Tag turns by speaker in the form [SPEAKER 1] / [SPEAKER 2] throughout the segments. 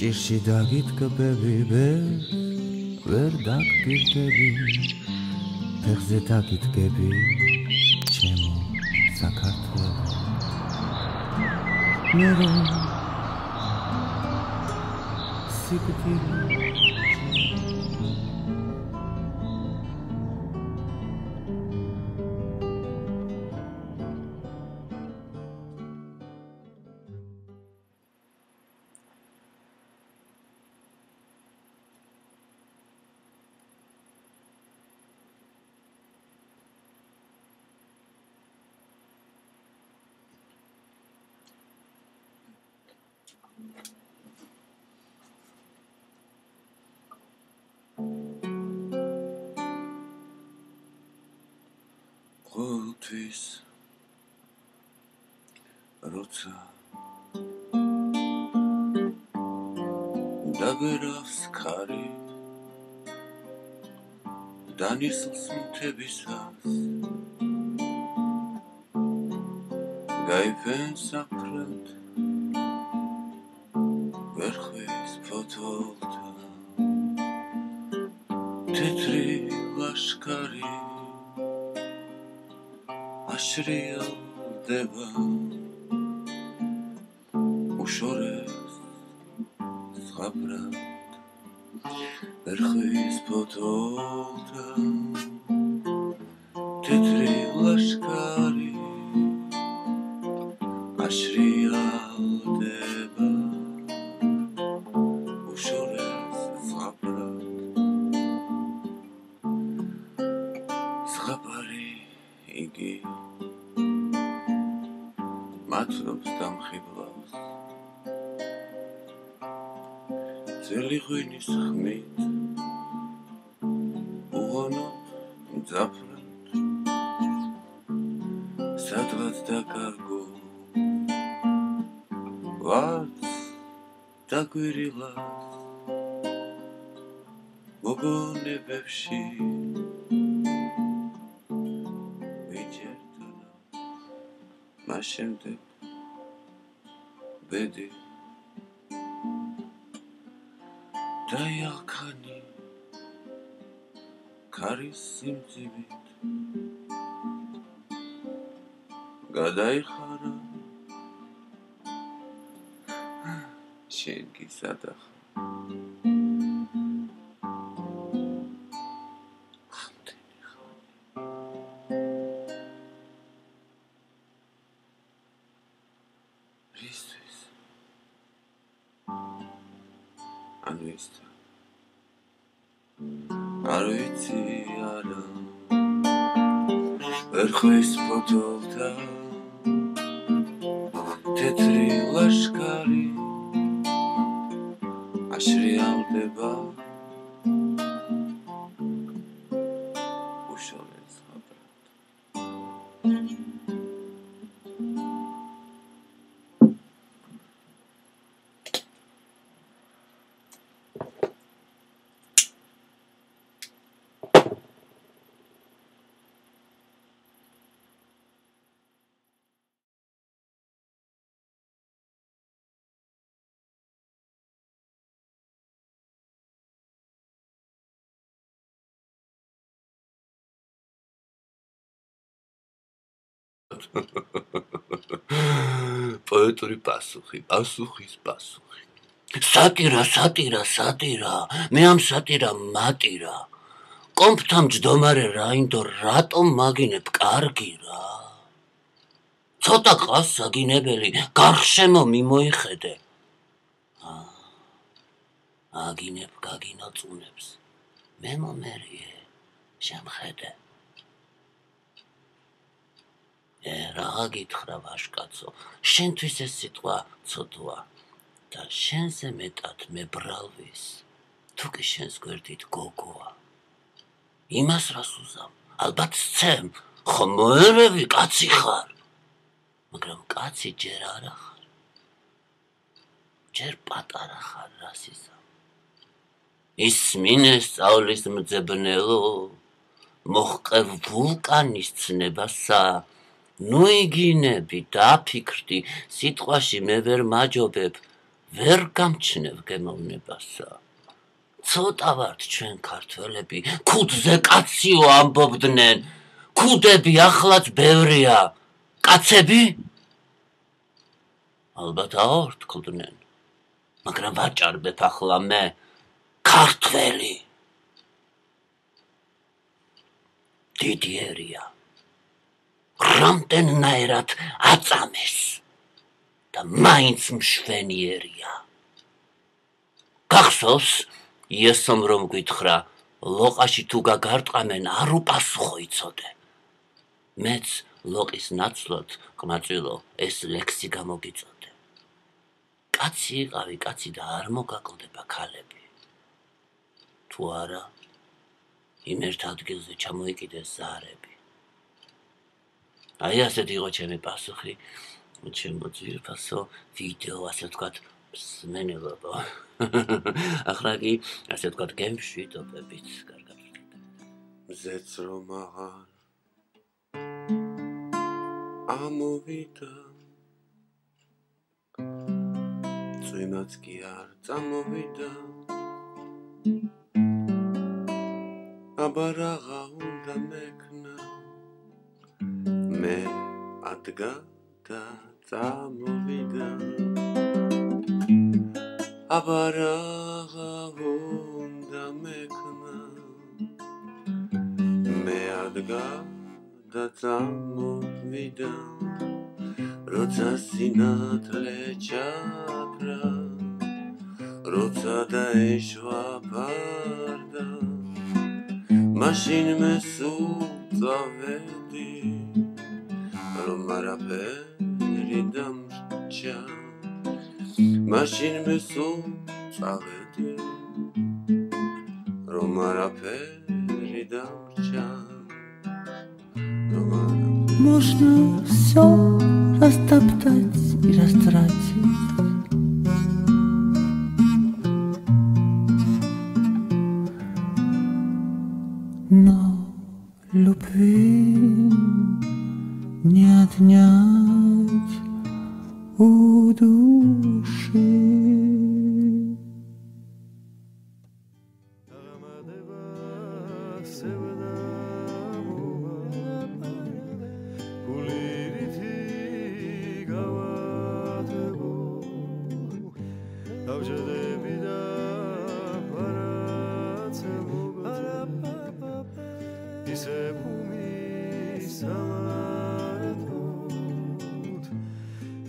[SPEAKER 1] ჭირში დაგიტკბები ვერ დაგპირდები ფეხზე დაგიტკები ჩემო საქართველო მე რომ სიკვდილი
[SPEAKER 2] ყოველთვის როცა დაგერავს ქარი დანისლს მთებისას გაიფენს აფრად ვერხვის ფოთოლთან თეთრი ლაშქარი აშრიალდება უშორებს ზღაპრად ვერხვის ფოთოლთან თეთრი ლაშქარი აშრიალდება უშორებს ზღაპრად ზღაპარი იგი მათრობს დამხიბლავს ძველი ღვინის ხმით უღონოთ მძაფრად სადღაც დაკარგო ვარც დაგვირილად მოგონებებში ვიჯერდანა მას შემდეგ ბედი დაიალქანი ქარის სიმძივით გადაიხარა შენ გისადახა ამდენი ხანი რისთვის ანუ ისთან არ ვიცი არა ვერხვის ფოთოლთან თეთრი ლაშქარი აშრიალდება უშორებს ზღაპრად პოეტური პასუხი, პასუხის პასუხი. სატირა, მე ამ სატირა მატირა. კომფთა მჯდომარე რაინდო რატომ მაგინებ კარგი რა. ცოტა ყავს საგინებელი, გარშემო მიმოიხედე. აგინებ გაგინოწუნებს. მე მომერიე, შემხედე. რა გითხრა ვაშკაცო, შენთვის ეს სიტყვა ცოდვა და შენზე მეტად მე ბრალვის, თუ კი შენს გვერდით გოგოა. იმას რას უზამ, ალბათ სცემ, ხო მოერევი კაცი ხარ, მაგრამ კაცი ჯერ არა ხარ, ჯერ პატარა ხარ რას იზამ. ისმინე სწავლის მძებნელო, მოჰყევ ვულკანის ცნებასა ნუ იგინები დაფიქრდი სიტყვაში მე ვერ მაჯობებ ვერ გამჩნევ გემოვნებასა ცოტა ვართ ჩვენ ქართველები ქუდზე კაციო ამბობდნენ ქუდები ახლაც ბევრია კაცები ალბათ აორთქლდნენ მაგრამ ვაჭარბებ ახლა მე ქართველი დიდიერია რამდენნაირად აწამეს და მაინც მშვენიერია გახსოვს იესომ რომ გითხრა ლოყაში თუ გაგარტყამენ არ უპასუხო იცოდე მეც ლოყის ნაცვლად ყმაწვილო ეს ლექსი გამოგიწოდე კაცი იყავი კაცი და არ მოგაკლდება ქალები თუ არა იმ ერთ ადგილზე ჩამოიკიდეს ზარები აი ასეთი იყო ჩემი პასუხი ჩემო ძვირფასო ვიდეო ასე ვთქვათ მსმენელობა ახლა კი ასე ვთქვათ გემშვიდობებით კარგად მზეც რომ აღარ ამოვიდა წვიმაც კი არ წამოვიდა აბა რაღა უნდა მექნა მე ადგა და წამოვიდა აბა რაღა უნდა მექნა მე ადგა და წამოვიდა როცა სინათლე ჩაფრა როცა დაეშვა ფარდა მაშინ მე სულ წავედი რომ არაფერი დამრჩა მაშინ მე სულ წავედი რომ არაფერი დამრჩა
[SPEAKER 1] Можно все растоптать и растратить но любви не отнять у души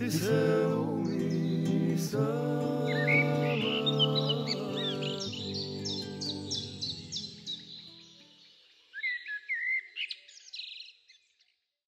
[SPEAKER 3] Is